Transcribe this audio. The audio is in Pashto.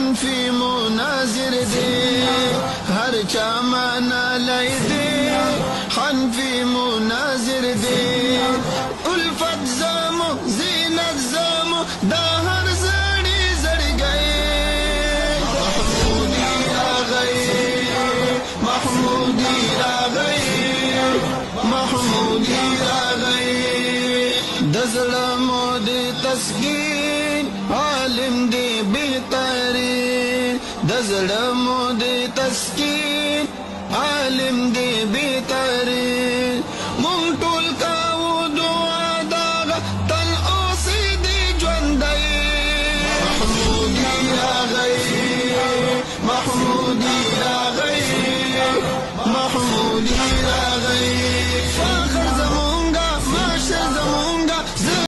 حنفی مناظر دی هر چا مانا لای دی حنفی مناظر دی الفت زامو زینت زامو دا هر زړی زړګی محمودی راغی محمودی راغی محمودی راغی دزړه مو د تسکین عالم دی بهترین دزړه مو د تسکین عالم دی بهترین مونږ ټول کاوه دعا دغه تل اوسې دی ژوندی محمودی